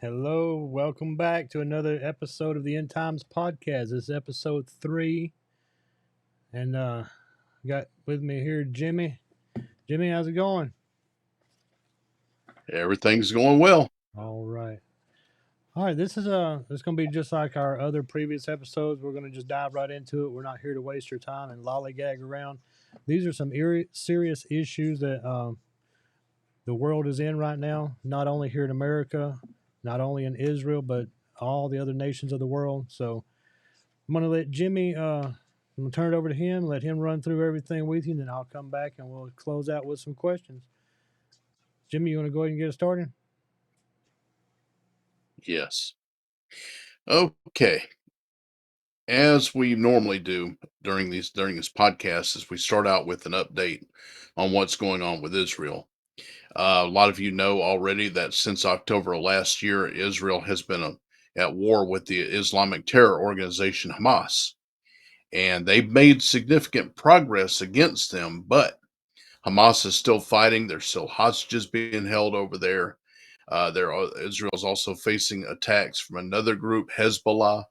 Hello, welcome back to another episode of the End Times Podcast. This is episode 3, and got with me here Jimmy. Jimmy, how's it going? Everything's going well. All right. All right, this going to be just like our other previous episodes. We're going to just dive right into it. We're not here to waste your time and lollygag around. These are some serious issues that the world is in right now, not only here in America, not only in Israel, but all the other nations of the world. So I'm going to let Jimmy, I'm going to turn it over to him, let him run through everything with you, and then I'll come back and we'll close out with some questions. Jimmy, you want to go ahead and get us started? Yes. Okay. As we normally do during this podcast, is we start out with an update on what's going on with Israel. A lot of you know already that since October of last year, Israel has been at war with the Islamic terror organization Hamas, and they've made significant progress against them. But Hamas is still fighting. There's still hostages being held over there. Israel is also facing attacks from another group, Hezbollah.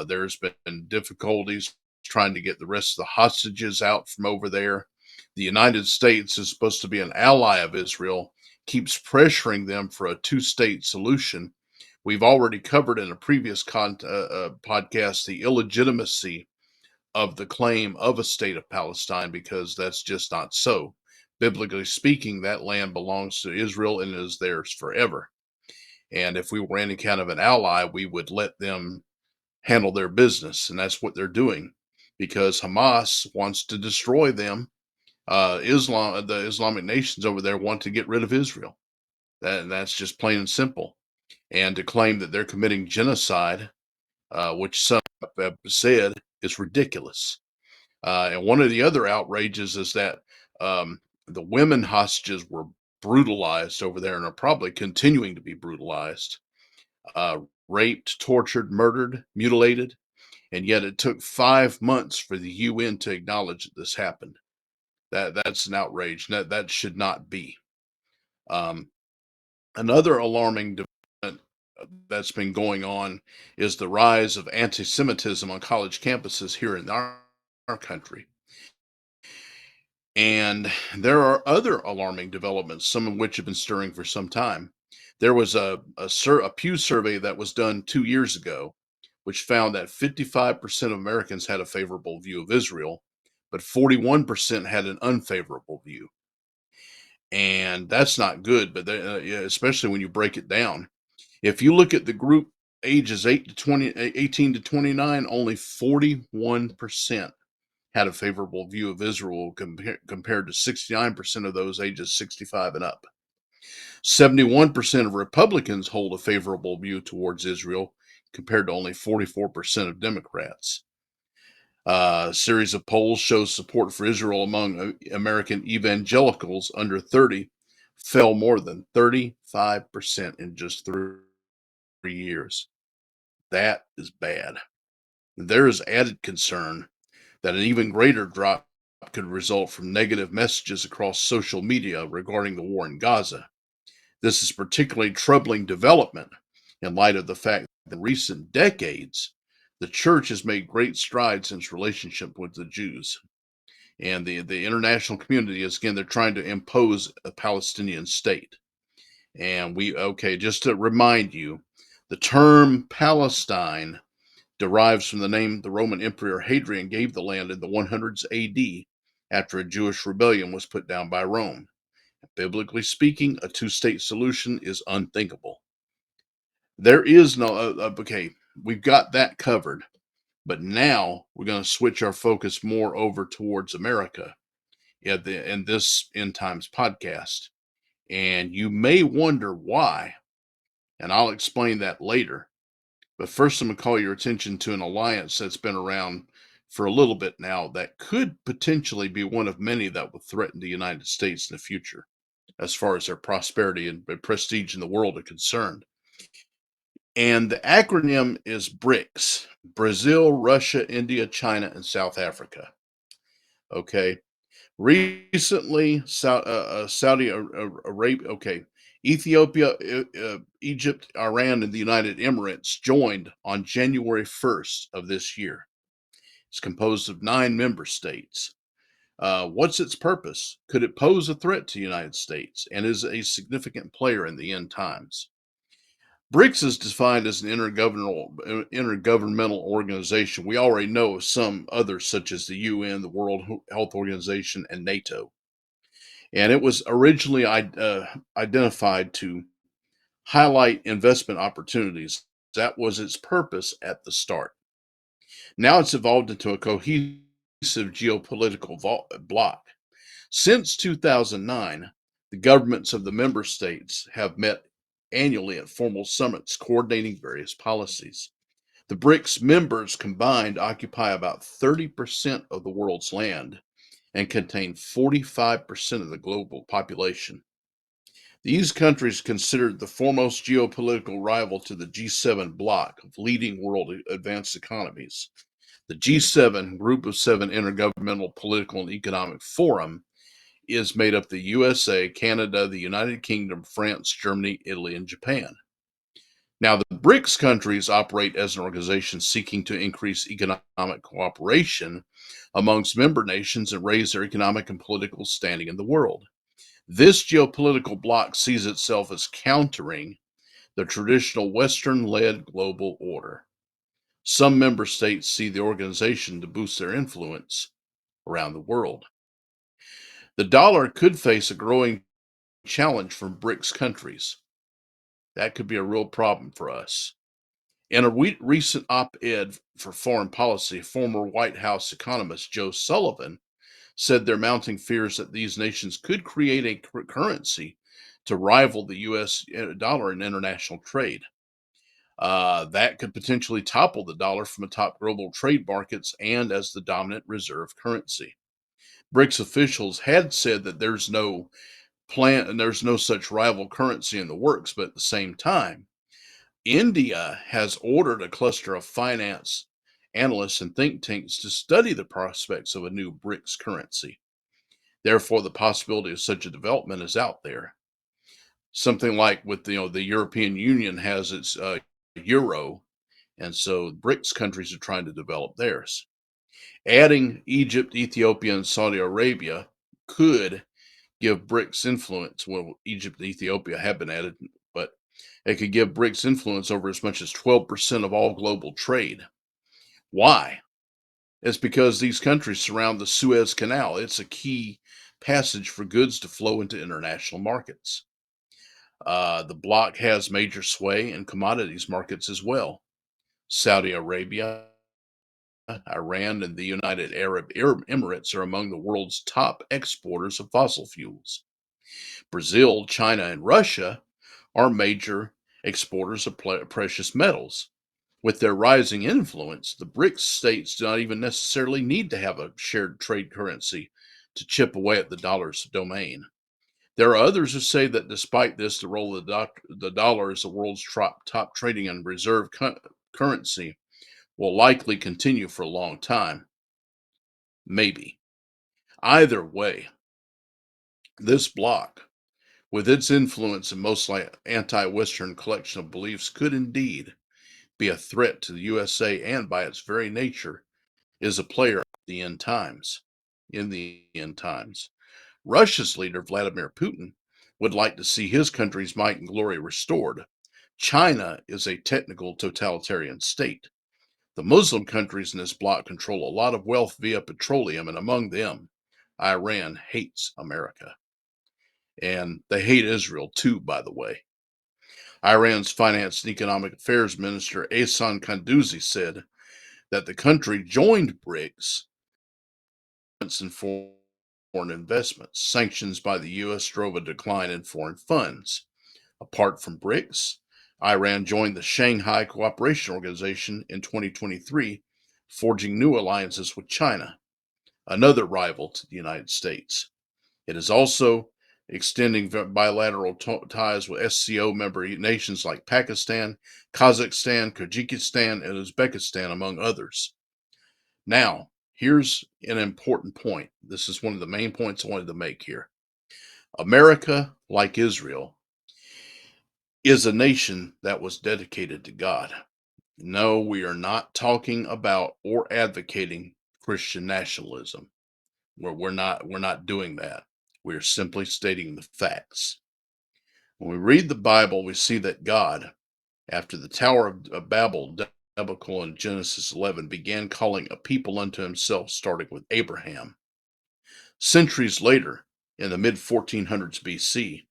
There's been difficulties trying to get the rest of the hostages out from over there. The United States is supposed to be an ally of Israel, keeps pressuring them for a two-state solution. We've already covered in a previous podcast the illegitimacy of the claim of a state of Palestine because that's just not so. Biblically speaking, that land belongs to Israel and is theirs forever. And if we were any kind of an ally, we would let them handle their business. And that's what they're doing because Hamas wants to destroy them. The Islamic nations over there want to get rid of Israel. That's just plain and simple. And to claim that they're committing genocide, which some have said, is ridiculous. And one of the other outrages is that the women hostages were brutalized over there and are probably continuing to be brutalized, uh, raped, tortured, murdered, mutilated. And yet it took 5 months for the UN to acknowledge that this happened. That's an outrage. That should not be. Um, Another alarming development that's been going on is the rise of anti-Semitism on college campuses here in our country. And there are other alarming developments, some of which have been stirring for some time. There was a Pew survey that was done 2 years ago, which found that 55% of Americans had a favorable view of Israel, but 41% had an unfavorable view. And that's not good, but yeah, especially when you break it down. If you look at the group ages 18 to 29, only 41% had a favorable view of Israel compared to 69% of those ages 65 and up. 71% of Republicans hold a favorable view towards Israel compared to only 44% of Democrats. A series of polls shows support for Israel among American evangelicals under 30 fell more than 35% in just 3 years. That is bad. There is added concern that an even greater drop could result from negative messages across social media regarding the war in Gaza. This is particularly troubling development in light of the fact that in recent decades, the church has made great strides in its relationship with the Jews. And the international community is, again, they're trying to impose a Palestinian state. And just to remind you, the term Palestine derives from the name the Roman Emperor Hadrian gave the land in the 100s AD after a Jewish rebellion was put down by Rome. Biblically speaking, a two-state solution is unthinkable. There is no, okay, we've got that covered, but now we're going to switch our focus more over towards America in this End Times podcast. And you may wonder why, and I'll explain that later. But first, I'm going to call your attention to an alliance that's been around for a little bit now that could potentially be one of many that will threaten the United States in the future, as far as their prosperity and prestige in the world are concerned. And the acronym is BRICS: Brazil, Russia, India, China, and South Africa. Okay. Recently, Saudi Arabia, okay, Ethiopia, Egypt, Iran, and the United Emirates joined on January 1st of this year. It's composed of 9 member states. What's its purpose? Could it pose a threat to the United States and is a significant player in the end times? BRICS is defined as an intergovernmental organization. We already know of some others, such as the UN, the World Health Organization, and NATO. And it was originally identified to highlight investment opportunities. That was its purpose at the start. Now it's evolved into a cohesive geopolitical bloc. Since 2009, the governments of the member states have met annually at formal summits coordinating various policies. The BRICS members combined occupy about 30% of the world's land and contain 45% of the global population. These countries considered the foremost geopolitical rival to the G7 bloc of leading world advanced economies. The G7, Group of Seven Intergovernmental Political and Economic Forum, is made up of the USA, Canada, the United Kingdom, France, Germany, Italy, and Japan. Now, the BRICS countries operate as an organization seeking to increase economic cooperation amongst member nations and raise their economic and political standing in the world. This geopolitical bloc sees itself as countering the traditional Western-led global order. Some member states see the organization to boost their influence around the world. The dollar could face a growing challenge from BRICS countries. That could be a real problem for us. In a recent op-ed for Foreign Policy, former White House economist Joe Sullivan said they're mounting fears that these nations could create a currency to rival the US dollar in international trade. That could potentially topple the dollar from atop global trade markets and as the dominant reserve currency. BRICS officials had said that there's no plan and there's no such rival currency in the works, but at the same time, India has ordered a cluster of finance analysts and think tanks to study the prospects of a new BRICS currency. Therefore, the possibility of such a development is out there. Something like with the European Union has its euro, and so BRICS countries are trying to develop theirs. Adding Egypt, Ethiopia, and Saudi Arabia could give BRICS influence. Well, Egypt and Ethiopia have been added, but it could give BRICS influence over as much as 12% of all global trade. Why? It's because these countries surround the Suez Canal. It's a key passage for goods to flow into international markets. The bloc has major sway in commodities markets as well. Saudi Arabia, Iran, and the United Arab Emirates are among the world's top exporters of fossil fuels. Brazil, China, and Russia are major exporters of precious metals. With their rising influence, the BRICS states do not even necessarily need to have a shared trade currency to chip away at the dollar's domain. There are others who say that despite this, the role of the dollar as the world's top trading and reserve currency will likely continue for a long time. Maybe. Either way, this bloc, with its influence and mostly anti-Western collection of beliefs, could indeed be a threat to the USA and, by its very nature, is a player in the end times. Russia's leader, Vladimir Putin, would like to see his country's might and glory restored. China is a technical totalitarian state. The Muslim countries in this bloc control a lot of wealth via petroleum, and among them, Iran hates America. And they hate Israel too, by the way. Iran's Finance and Economic Affairs Minister Ehsan Kanduzi said that the country joined BRICS and foreign investments. Sanctions by the U.S. drove a decline in foreign funds. Apart from BRICS, Iran joined the Shanghai Cooperation Organization in 2023, forging new alliances with China, another rival to the United States. It is also extending bilateral ties with SCO member nations like Pakistan, Kazakhstan, Kyrgyzstan, and Uzbekistan, among others. Now, Here's an important point. This is one of the main points I wanted to make here. America, like Israel, is a nation that was dedicated to God. No, we are not talking about or advocating Christian nationalism. We're not doing that. We're simply stating the facts. When we read the Bible, we see that God, after the Tower of Babel debacle in Genesis 11, began calling a people unto himself, starting with Abraham. Centuries later, in the mid 1400s BC,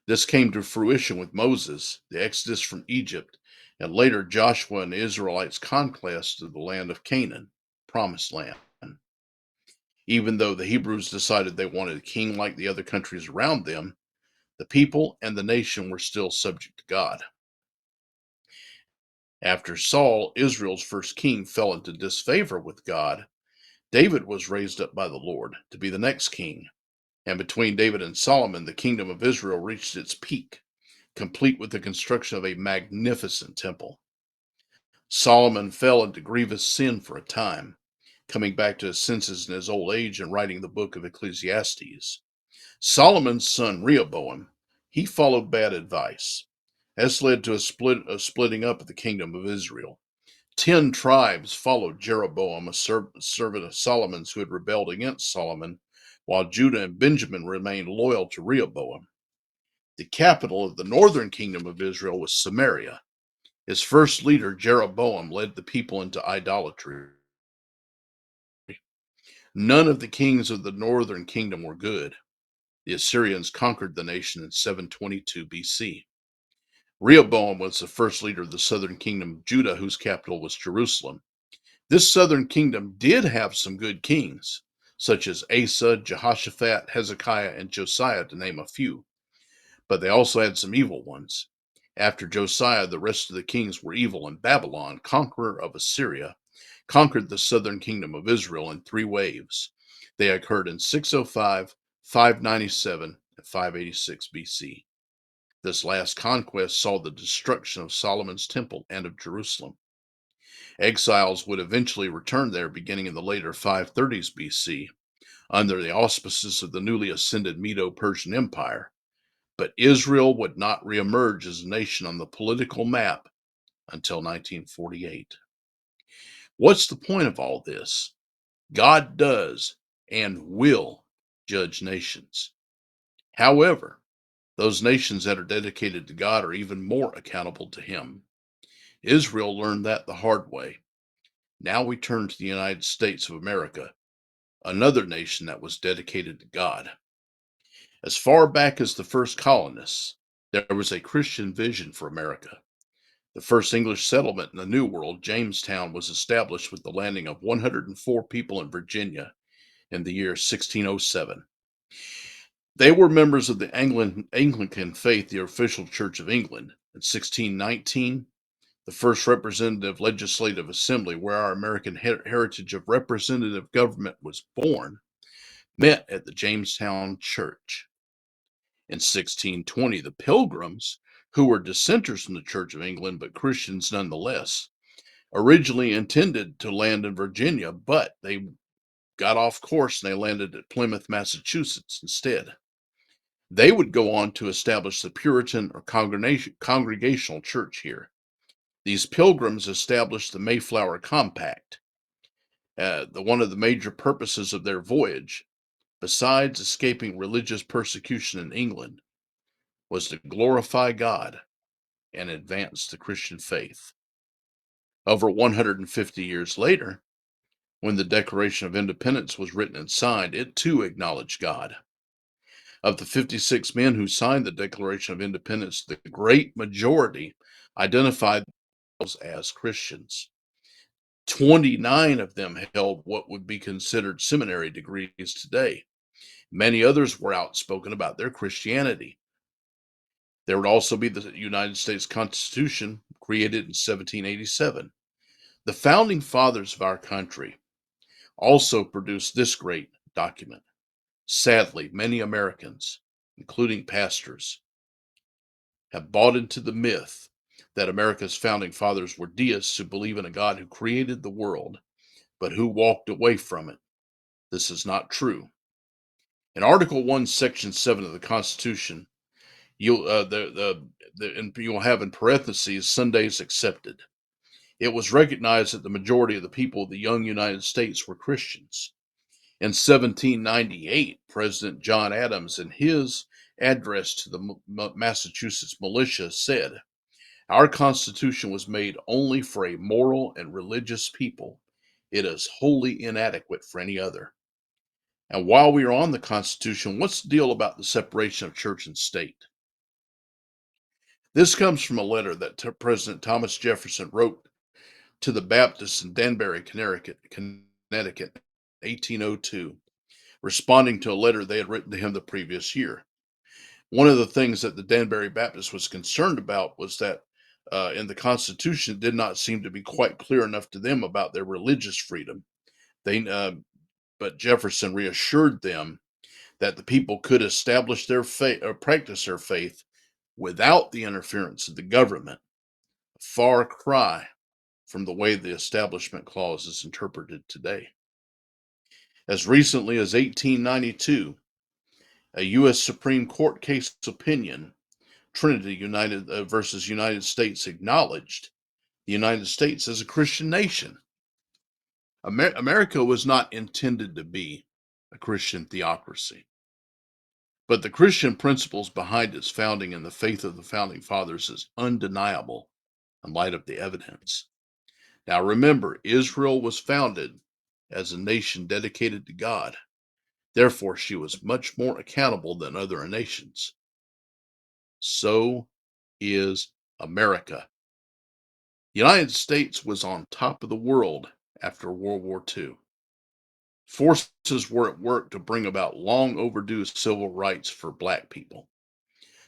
this came to fruition with Moses, the exodus from Egypt, and later Joshua and the Israelites' conquest of the land of Canaan, promised land. Even though the Hebrews decided they wanted a king like the other countries around them, the people and the nation were still subject to God. After Saul, Israel's first king, fell into disfavor with God, David was raised up by the Lord to be the next king. And between David and Solomon, the kingdom of Israel reached its peak, complete with the construction of a magnificent temple. Solomon fell into grievous sin for a time, coming back to his senses in his old age and writing the book of Ecclesiastes. Solomon's son Rehoboam, he followed bad advice. This led to a splitting up of the kingdom of Israel. 10 tribes followed Jeroboam, a servant of Solomon's who had rebelled against Solomon, while Judah and Benjamin remained loyal to Rehoboam. The capital of the northern kingdom of Israel was Samaria. His first leader, Jeroboam, led the people into idolatry. None of the kings of the northern kingdom were good. The Assyrians conquered the nation in 722 BC. Rehoboam was the first leader of the southern kingdom of Judah, whose capital was Jerusalem. This southern kingdom did have some good kings, such as Asa, Jehoshaphat, Hezekiah, and Josiah, to name a few. But they also had some evil ones. After Josiah, the rest of the kings were evil, and Babylon, conqueror of Assyria, conquered the southern kingdom of Israel in 3 waves. They occurred in 605, 597, and 586 BC. This last conquest saw the destruction of Solomon's temple and of Jerusalem. Exiles would eventually return there beginning in the later 530s BC under the auspices of the newly ascended Medo-Persian Empire, but Israel would not reemerge as a nation on the political map until 1948. What's the point of all this? God does and will judge nations. However, those nations that are dedicated to God are even more accountable to Him. Israel learned that the hard way. Now we turn to the United States of America, another nation that was dedicated to God. As far back as the first colonists, there was a Christian vision for America. The first English settlement in the New World, Jamestown, was established with the landing of 104 people in Virginia in the year 1607. They were members of the Anglican faith, the official Church of England. In 1619, the first representative legislative assembly, where our American heritage of representative government was born, met at the Jamestown Church. In 1620, the Pilgrims, who were dissenters from the Church of England but Christians nonetheless, originally intended to land in Virginia, but they got off course and they landed at Plymouth, Massachusetts instead. They would go on to establish the Puritan or Congregational Church here. These Pilgrims established the Mayflower Compact. One of the major purposes of their voyage, besides escaping religious persecution in England, was to glorify God and advance the Christian faith. Over 150 years later, when the Declaration of Independence was written and signed, it too acknowledged God. Of the 56 men who signed the Declaration of Independence, the great majority identified themselves as Christians. 29 of them held what would be considered seminary degrees today. Many others were outspoken about their Christianity. There would also be the United States Constitution, created in 1787. The founding fathers of our country also produced this great document. Sadly, many Americans, including pastors, have bought into the myth that America's founding fathers were deists who believe in a God who created the world, but who walked away from it. This is not true. In Article 1, Section 7 of the Constitution, you'll have in parentheses Sundays accepted. It was recognized that the majority of the people of the young United States were Christians. In 1798, President John Adams, in his address to the Massachusetts militia, said, "Our Constitution was made only for a moral and religious people. It is wholly inadequate for any other." And while we are on the Constitution, what's the deal about the separation of church and state? This comes from a letter that President Thomas Jefferson wrote to the Baptists in Danbury, Connecticut, 1802, responding to a letter they had written to him the previous year. One of the things that the Danbury Baptist was concerned about was that in the Constitution it did not seem to be quite clear enough to them about their religious freedom. But Jefferson reassured them that the people could establish their faith or practice their faith without the interference of the government. A far cry from the way the Establishment Clause is interpreted today. As recently as 1892, a U.S. Supreme Court case opinion, Trinity versus United States, acknowledged the United States as a Christian nation. America was not intended to be a Christian theocracy, but the Christian principles behind its founding and the faith of the founding fathers is undeniable in light of the evidence. Now remember, Israel was founded as a nation dedicated to God. Therefore, she was much more accountable than other nations. So is America. The United States was on top of the world after World War II. Forces were at work to bring about long overdue civil rights for black people.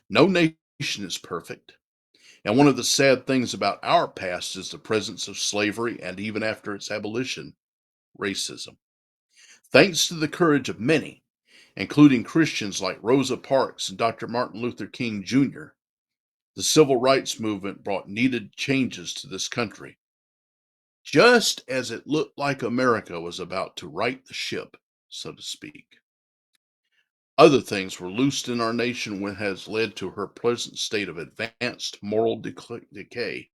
No nation is perfect. And one of the sad things about our past is the presence of slavery and, even after its abolition, racism. Thanks to the courage of many, including Christians like Rosa Parks and Dr. Martin Luther King Jr., the civil rights movement brought needed changes to this country. Just as it looked like America was about to right the ship, so to speak. Other things were loosed in our nation, which has led to her present state of advanced moral decay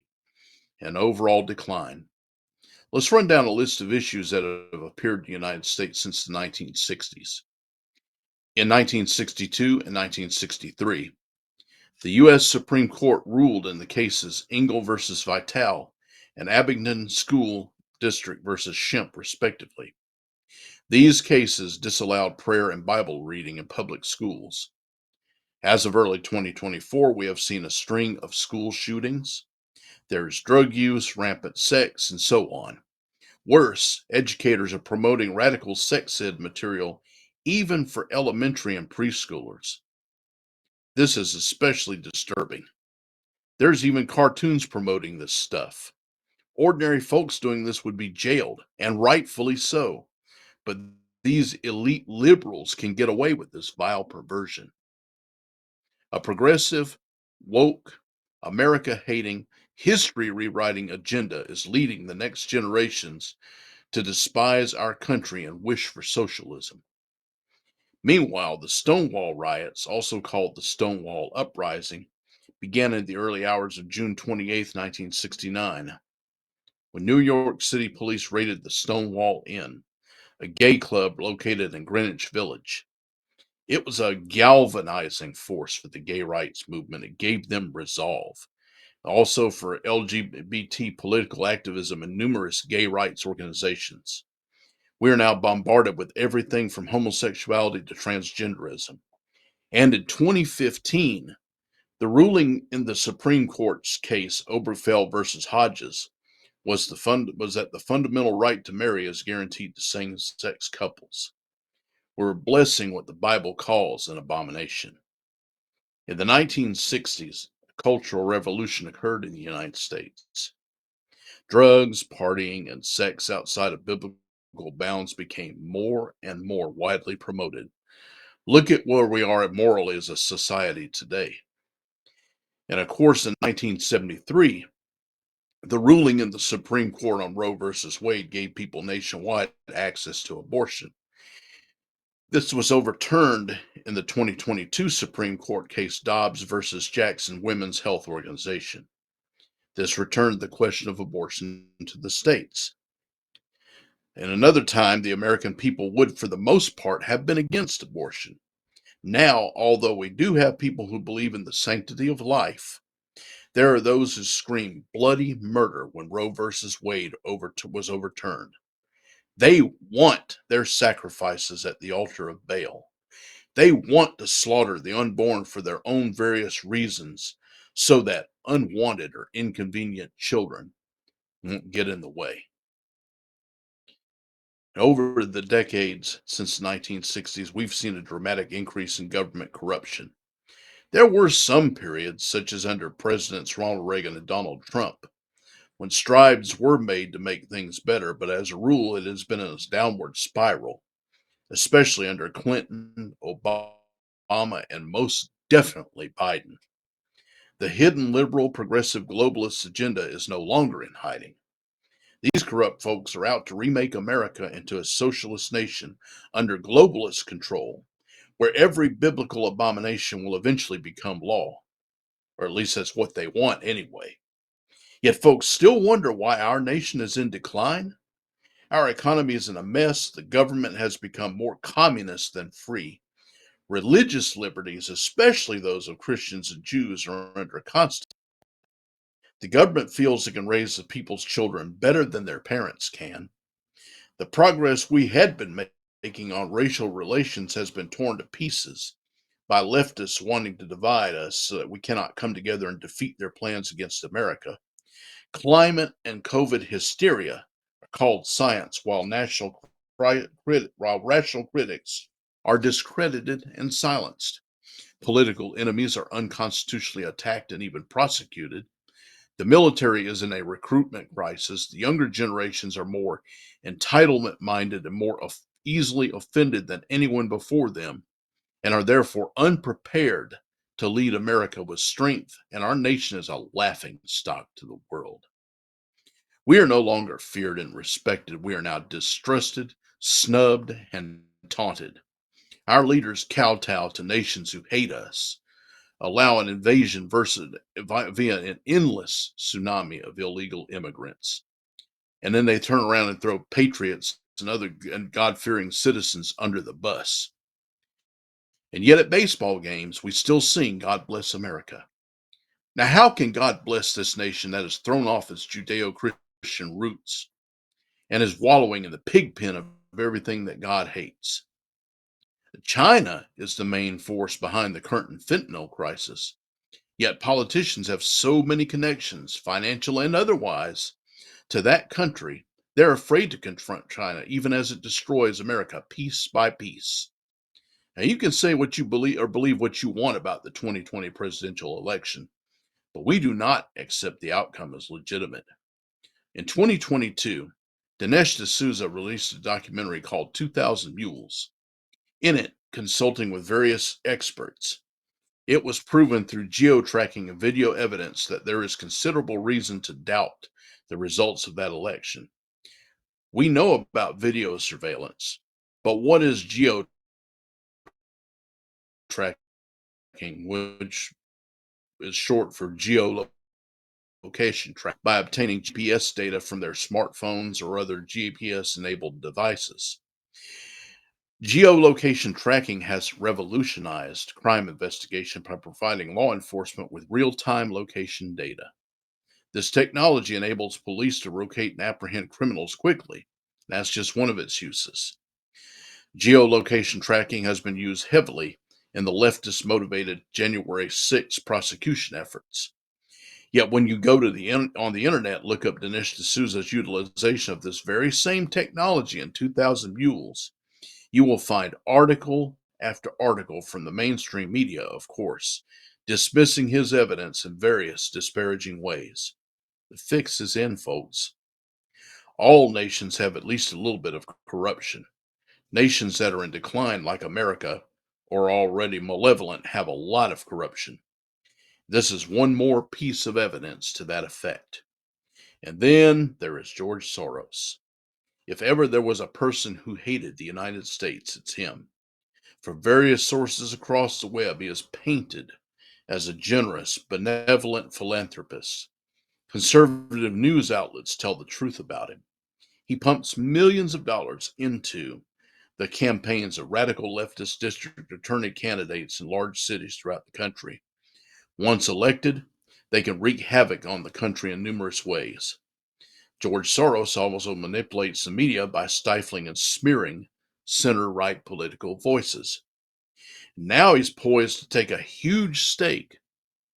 and overall decline. Let's run down a list of issues that have appeared in the United States since the 1960s. In 1962 and 1963, the U.S. Supreme Court ruled in the cases Engel versus Vitale and Abingdon School District versus Shemp, respectively. These cases disallowed prayer and Bible reading in public schools. As of early 2024, we have seen a string of school shootings. There's drug use, rampant sex, and so on. Worse, educators are promoting radical sex ed material even for elementary and preschoolers. This is especially disturbing. There's even cartoons promoting this stuff. Ordinary folks doing this would be jailed, and rightfully so. But these elite liberals can get away with this vile perversion. A progressive, woke, America-hating, history-rewriting agenda is leading the next generations to despise our country and wish for socialism. Meanwhile, the Stonewall riots, also called the Stonewall Uprising, began in the early hours of June 28, 1969, when New York City police raided the Stonewall Inn, a gay club located in Greenwich Village. It was a galvanizing force for the gay rights movement. It gave them resolve. Also for LGBT political activism and numerous gay rights organizations. We are now bombarded with everything from homosexuality to transgenderism. And in 2015, the ruling in the Supreme Court's case Obergefell versus Hodges was that the fundamental right to marry is guaranteed to same-sex couples. We're blessing what the Bible calls an abomination. In the 1960s, a cultural revolution occurred in the United States. Drugs, partying, and sex outside of biblical bounds became more and more widely promoted. Look at where we are morally as a society today. And of course, in 1973, The ruling in the Supreme Court on Roe versus Wade gave people nationwide access to abortion. This was overturned in the 2022 Supreme Court case Dobbs versus Jackson Women's Health Organization. This returned the question of abortion to the states. And another time, the American people would, for the most part, have been against abortion. Now, although we do have people who believe in the sanctity of life, there are those who scream bloody murder when Roe versus Wade was overturned. They want their sacrifices at the altar of Baal. They want to slaughter the unborn for their own various reasons so that unwanted or inconvenient children won't get in the way. Over the decades since the 1960s, we've seen a dramatic increase in government corruption. There were some periods, such as under Presidents Ronald Reagan and Donald Trump, when strides were made to make things better, but as a rule, it has been in a downward spiral, especially under Clinton, Obama, and most definitely Biden. The hidden liberal progressive globalist agenda is no longer in hiding. These corrupt folks are out to remake America into a socialist nation under globalist control, where every biblical abomination will eventually become law. Or at least that's what they want anyway. Yet folks still wonder why our nation is in decline. Our economy is in a mess. The government has become more communist than free. Religious liberties, especially those of Christians and Jews, are under constant. The government feels it can raise the people's children better than their parents can. The progress we had been making on racial relations has been torn to pieces by leftists wanting to divide us so that we cannot come together and defeat their plans against America. Climate and COVID hysteria are called science, while rational critics are discredited and silenced. Political enemies are unconstitutionally attacked and even prosecuted. The military is in a recruitment crisis. The younger generations are more entitlement minded and more easily offended than anyone before them, and are therefore unprepared to lead America with strength, and our nation is a laughing stock to the world. We are no longer feared and respected. We are now distrusted, snubbed, and taunted. Our leaders kowtow to nations who hate us, allow an invasion via an endless tsunami of illegal immigrants. And then they turn around and throw patriots and other God-fearing citizens under the bus. And yet at baseball games, we still sing God Bless America. Now, how can God bless this nation that has thrown off its Judeo-Christian roots and is wallowing in the pig pen of everything that God hates? China is the main force behind the current fentanyl crisis. Yet politicians have so many connections, financial and otherwise, to that country, they're afraid to confront China, even as it destroys America piece by piece. Now, you can say what you believe or believe what you want about the 2020 presidential election, but we do not accept the outcome as legitimate. In 2022, Dinesh D'Souza released a documentary called 2000 Mules. In it, consulting with various experts, it was proven through geo-tracking and video evidence that there is considerable reason to doubt the results of that election. We know about video surveillance, but what is geo-tracking, which is short for geolocation track, by obtaining GPS data from their smartphones or other GPS-enabled devices. Geolocation tracking has revolutionized crime investigation by providing law enforcement with real-time location data. This technology enables police to locate and apprehend criminals quickly. That's just one of its uses. Geolocation tracking has been used heavily in the leftist motivated January 6 prosecution efforts. Yet when you go to on the internet, look up Dinesh D'Souza's utilization of this very same technology in 2000 Mules, you will find article after article from the mainstream media, of course, dismissing his evidence in various disparaging ways. The fix is in, folks. All nations have at least a little bit of corruption. Nations that are in decline, like America, or already malevolent, have a lot of corruption. This is one more piece of evidence to that effect. And then there is George Soros. If ever there was a person who hated the United States, it's him. From various sources across the web, he is painted as a generous, benevolent philanthropist. Conservative news outlets tell the truth about him. He pumps millions of dollars into the campaigns of radical leftist district attorney candidates in large cities throughout the country. Once elected, they can wreak havoc on the country in numerous ways. George Soros also manipulates the media by stifling and smearing center-right political voices. Now he's poised to take a huge stake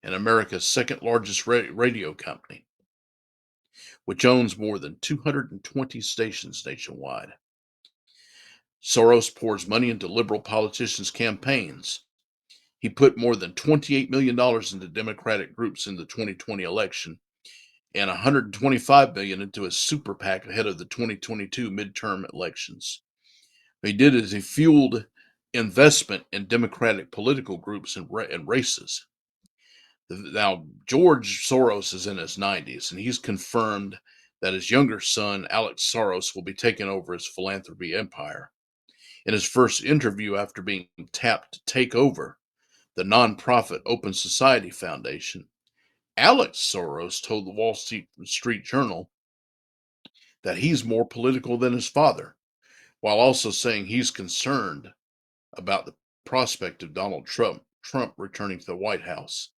in America's second largest radio company, which owns more than 220 stations nationwide. Soros pours money into liberal politicians' campaigns. He put more than $28 million into Democratic groups in the 2020 election and $125 million into his super PAC ahead of the 2022 midterm elections. What he did is he fueled investment in Democratic political groups and races. Now, George Soros is in his 90s, and he's confirmed that his younger son, Alex Soros, will be taking over his philanthropy empire. In his first interview after being tapped to take over the nonprofit Open Society Foundation, Alex Soros told the Wall Street Journal that he's more political than his father, while also saying he's concerned about the prospect of Donald Trump returning to the White House.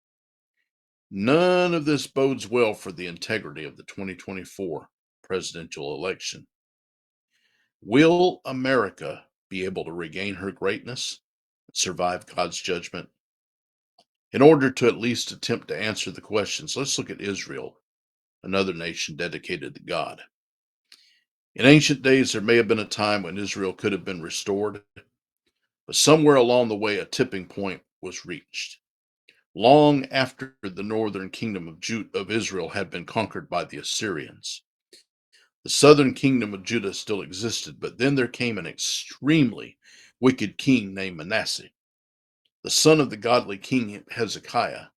None of this bodes well for the integrity of the 2024 presidential election. Will America be able to regain her greatness and survive God's judgment? In order to at least attempt to answer the questions, let's look at Israel, another nation dedicated to God. In ancient days, there may have been a time when Israel could have been restored, but somewhere along the way, a tipping point was reached. Long after the northern kingdom of Israel had been conquered by the Assyrians, the southern kingdom of Judah still existed, but then there came an extremely wicked king named Manasseh. The son of the godly king Hezekiah,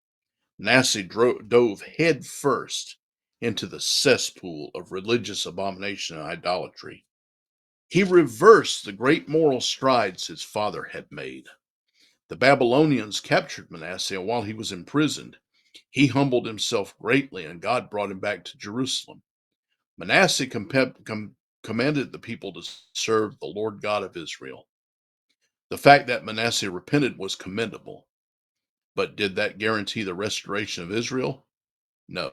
Manasseh dove head first into the cesspool of religious abomination and idolatry. He reversed the great moral strides his father had made. The Babylonians captured Manasseh, and while he was imprisoned, he humbled himself greatly, and God brought him back to Jerusalem. Manasseh commanded the people to serve the Lord God of Israel. The fact that Manasseh repented was commendable, but did that guarantee the restoration of Israel? No,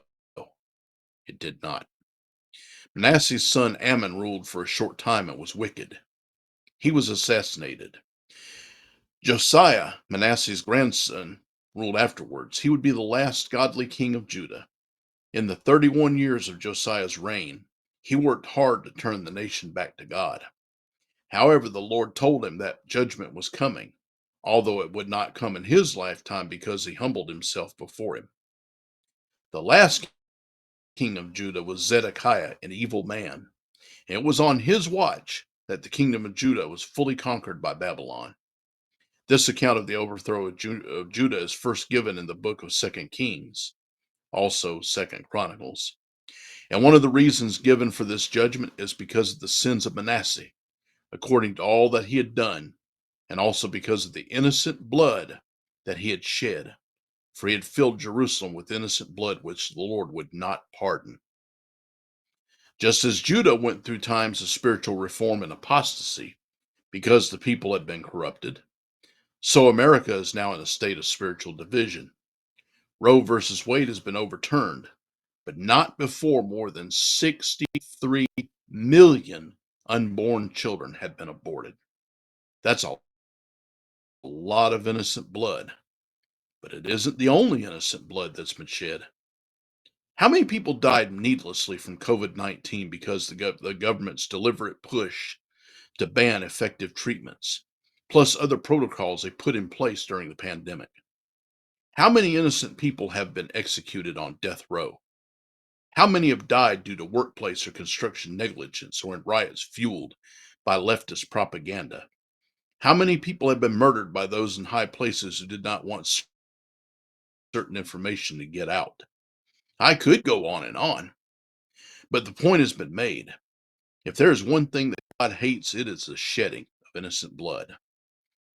it did not. Manasseh's son Amon ruled for a short time and was wicked. He was assassinated. Josiah, Manasseh's grandson, ruled afterwards. He would be the last godly king of Judah. In the 31 years of Josiah's reign, he worked hard to turn the nation back to God. However, the Lord told him that judgment was coming, although it would not come in his lifetime because he humbled himself before him. The last king of Judah was Zedekiah, an evil man, and it was on his watch that the kingdom of Judah was fully conquered by Babylon. This account of the overthrow of Judah is first given in the book of 2 Kings, also 2 Chronicles. And one of the reasons given for this judgment is because of the sins of Manasseh, according to all that he had done, and also because of the innocent blood that he had shed, for he had filled Jerusalem with innocent blood, which the Lord would not pardon. Just as Judah went through times of spiritual reform and apostasy, because the people had been corrupted, so America is now in a state of spiritual division. Roe versus Wade has been overturned, but not before more than 63 million unborn children had been aborted. That's a lot of innocent blood, but it isn't the only innocent blood that's been shed. How many people died needlessly from COVID-19 because the government's deliberate push to ban effective treatments, plus other protocols they put in place during the pandemic? How many innocent people have been executed on death row? How many have died due to workplace or construction negligence or in riots fueled by leftist propaganda? How many people have been murdered by those in high places who did not want certain information to get out? I could go on and on. But the point has been made. If there is one thing that God hates, it is the shedding of innocent blood.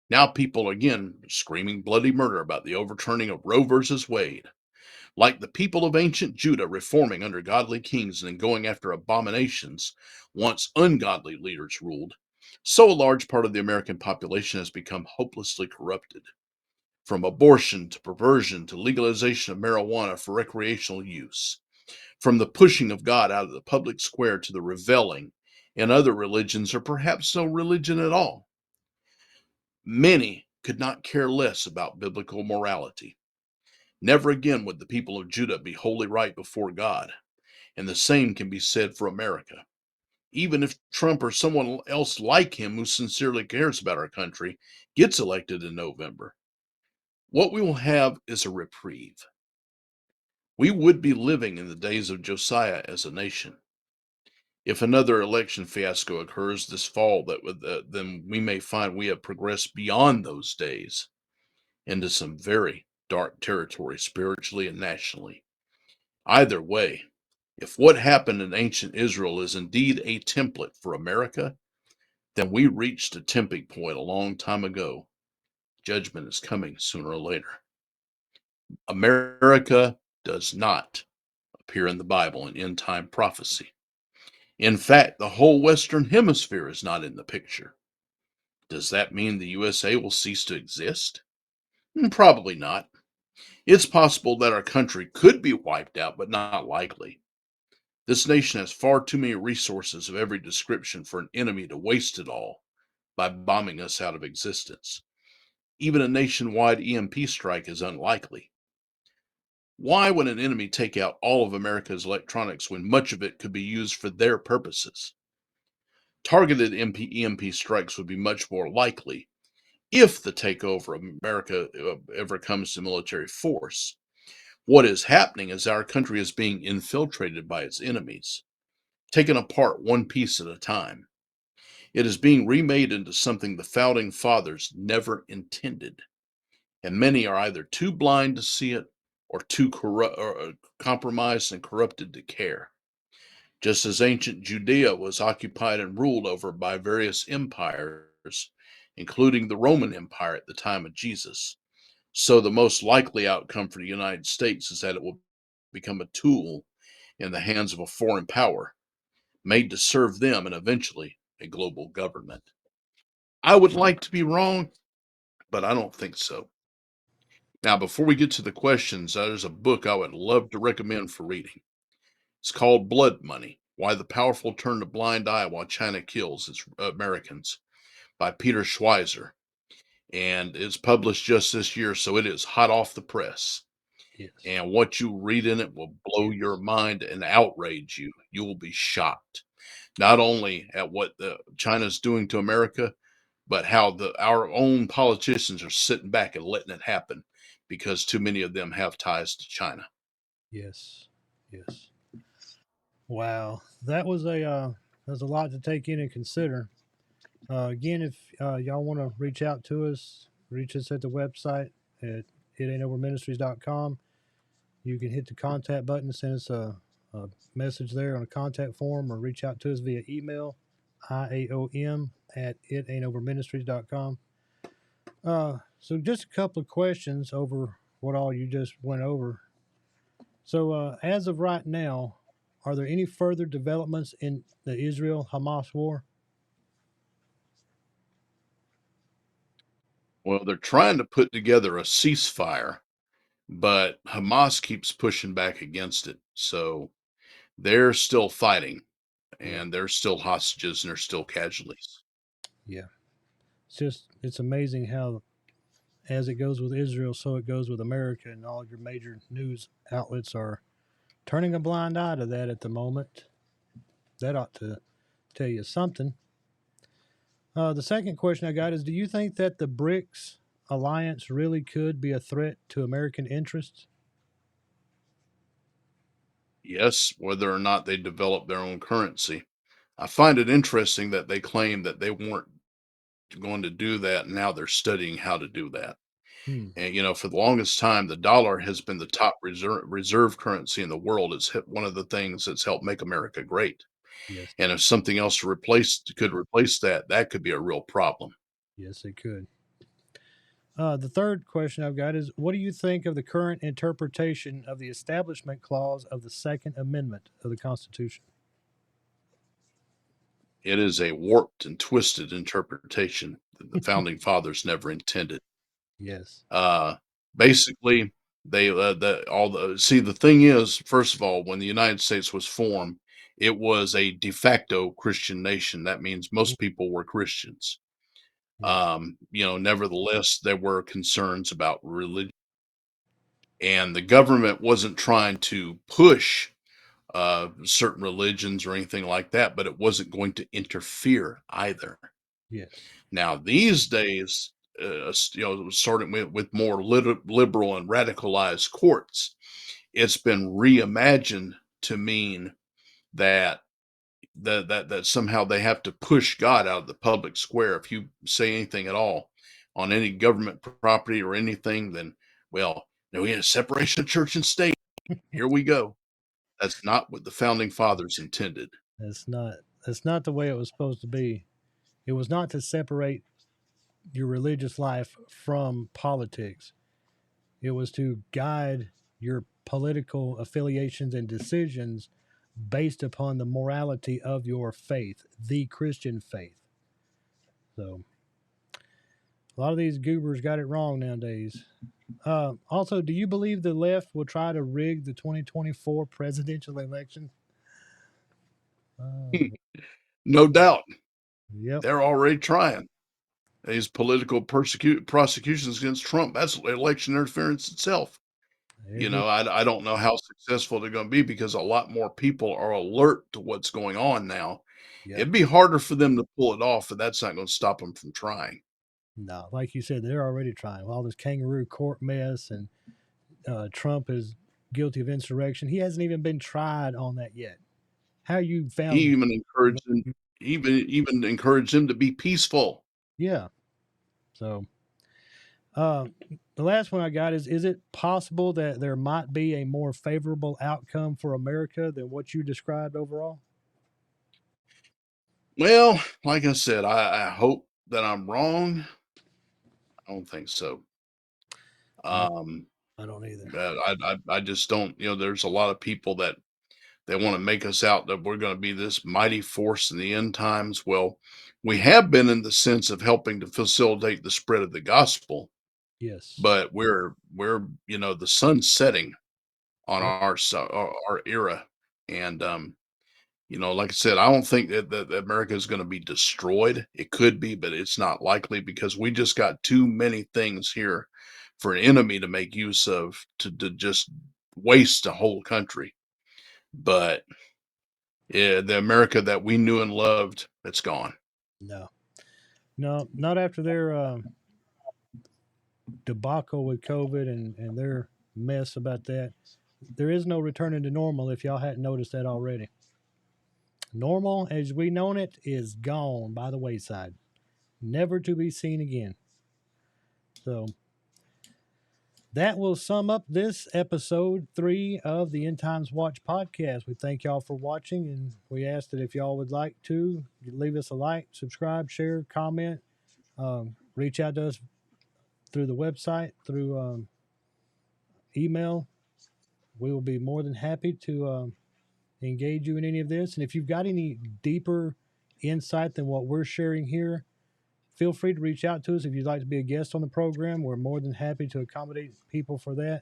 Now people again screaming bloody murder about the overturning of Roe versus Wade. Like the people of ancient Judah reforming under godly kings and then going after abominations once ungodly leaders ruled, so a large part of the American population has become hopelessly corrupted. From abortion to perversion to legalization of marijuana for recreational use, from the pushing of God out of the public square to the reveling in other religions or perhaps no religion at all. Many could not care less about biblical morality. Never again would the people of Judah be wholly right before God, and the same can be said for America. Even if Trump or someone else like him who sincerely cares about our country gets elected in November, what we will have is a reprieve. We would be living in the days of Josiah as a nation. If another election fiasco occurs this fall, then we may find we have progressed beyond those days into some very dark territory spiritually and nationally. Either way, if what happened in ancient Israel is indeed a template for America, then we reached a tipping point a long time ago. Judgment is coming sooner or later. America does not appear in the Bible in end time prophecy. In fact, the whole Western Hemisphere is not in the picture. Does that mean the USA will cease to exist? Probably not. It's possible that our country could be wiped out, but not likely. This nation has far too many resources of every description for an enemy to waste it all by bombing us out of existence. Even a nationwide EMP strike is unlikely. Why would an enemy take out all of America's electronics when much of it could be used for their purposes? Targeted EMP strikes would be much more likely if the takeover of America ever comes to military force. What is happening is our country is being infiltrated by its enemies, taken apart one piece at a time. It is being remade into something the founding fathers never intended, and many are either too blind to see it or too compromised and corrupted to care. Just as ancient Judea was occupied and ruled over by various empires, including the Roman Empire at the time of Jesus, so the most likely outcome for the United States is that it will become a tool in the hands of a foreign power, made to serve them and eventually a global government. I would like to be wrong, but I don't think so. Now, before we get to the questions, there's a book I would love to recommend for reading. It's called Blood Money: Why the Powerful Turn a Blind Eye While China Kills Its Americans by Peter Schweizer. And it's published just this year, so it is hot off the press. Yes. And what you read in it will blow your mind and outrage you. You will be shocked, not only at what China's doing to America, but how our own politicians are sitting back and letting it happen because too many of them have ties to China. Yes. Yes. Wow. That was a lot to take in and consider. Again, if y'all want to reach out to us, reach us at the website at itaintoverministries.com. You can hit the contact button, send us a message there on a contact form, or reach out to us via email, IAOM at itaintoverministries.com. So just a couple of questions over what all you just went over. So as of right now, are there any further developments in the Israel-Hamas war? Well, they're trying to put together a ceasefire, but Hamas keeps pushing back against it. So they're still fighting, Yeah, and there's still hostages and there's still casualties. yeah. It's amazing how, as it goes with Israel, so it goes with America, and all your major news outlets are turning a blind eye to that at the moment. That ought to tell you something. The second question I got is: do you think that the BRICS alliance really could be a threat to American interests? Yes, whether or not they develop their own currency. I find it interesting that they claim that they weren't going to do that, and now they're studying how to do that. Hmm. And for the longest time, the dollar has been the top reserve currency in the world. It's one of the things that's helped make America great. Yes. And if something else could replace that, that could be a real problem. Yes, it could. The third question I've got is, what do you think of the current interpretation of the Establishment Clause of the Second Amendment of the Constitution? It is a warped and twisted interpretation that the founding fathers never intended. Yes. Uh, Basically, they the thing is, first of all, when the United States was formed, it was a de facto Christian nation. That means Mm. most people were Christians. Yes. Nevertheless, there were concerns about religion, and the government wasn't trying to push certain religions or anything like that, but it wasn't going to interfere either. Yes. Now, these days, starting with more liberal and radicalized courts, it's been reimagined to mean that that somehow they have to push God out of the public square. If you say anything at all on any government property or anything, then well, no, we had a separation of church and state. Here we go. That's not what the founding fathers intended. That's not that's not the way it was supposed to be. It was not to separate your religious life from politics. It was to guide your political affiliations and decisions based upon the morality of your faith, the Christian faith. So a lot of these goobers got it wrong nowadays. Also, do you believe the left will try to rig the 2024 presidential election? Uh, No doubt, yep. they're already trying. These political prosecutions against Trump, that's election interference itself. They're just, I don't know how successful they're going to be because a lot more people are alert to what's going on now. yep. It'd be harder for them to pull it off, but that's not going to stop them from trying. No, like you said, they're already trying. All this kangaroo court mess, and Trump is guilty of insurrection. He hasn't even been tried on that yet. How you He found? even encouraged them, even encouraged them to be peaceful. Yeah. So uh, the last one I got is it possible that there might be a more favorable outcome for America than what you described overall? Well, like I said, I hope that I'm wrong. I don't think so. I, Um, I don't either. I just don't. There's a lot of people that they want to make us out that we're going to be this mighty force in the end times. Well, we have been in the sense of helping to facilitate the spread of the gospel, Yes. but we're the sun's setting on Yep. our era, and like I said, I don't think that America is going to be destroyed. It could be, but it's not likely because we just got too many things here for an enemy to make use of to just waste a whole country. But yeah, the America that we knew and loved, it's gone. No. No, not after their debacle with COVID and their mess about that. There is no returning to normal if y'all hadn't noticed that already. Normal as we known it is gone by the wayside, never to be seen again. So that will sum up this episode 3 of the End Times Watch podcast. We thank y'all for watching, and we ask that if y'all would like to leave us a like, subscribe, share, comment, reach out to us through the website, through email. We will be more than happy to engage you in any of this. And if you've got any deeper insight than what we're sharing here, feel free to reach out to us. If you'd like to be a guest on the program, we're more than happy to accommodate people for that.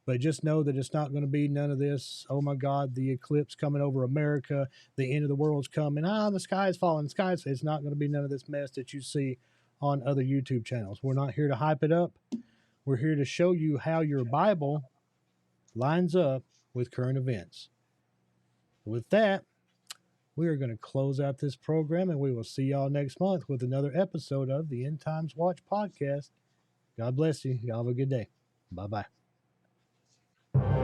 But just know that it's not going to be none of this. Oh my God, the eclipse coming over America, the end of the world's coming. The sky is falling. The sky is. It's not going to be none of this mess that you see on other YouTube channels. We're not here to hype it up. We're here to show you how your Bible lines up with current events. With that, we are going to close out this program, and we will see y'all next month with another episode of the End Times Watch podcast. God bless you. Y'all have a good day. Bye bye.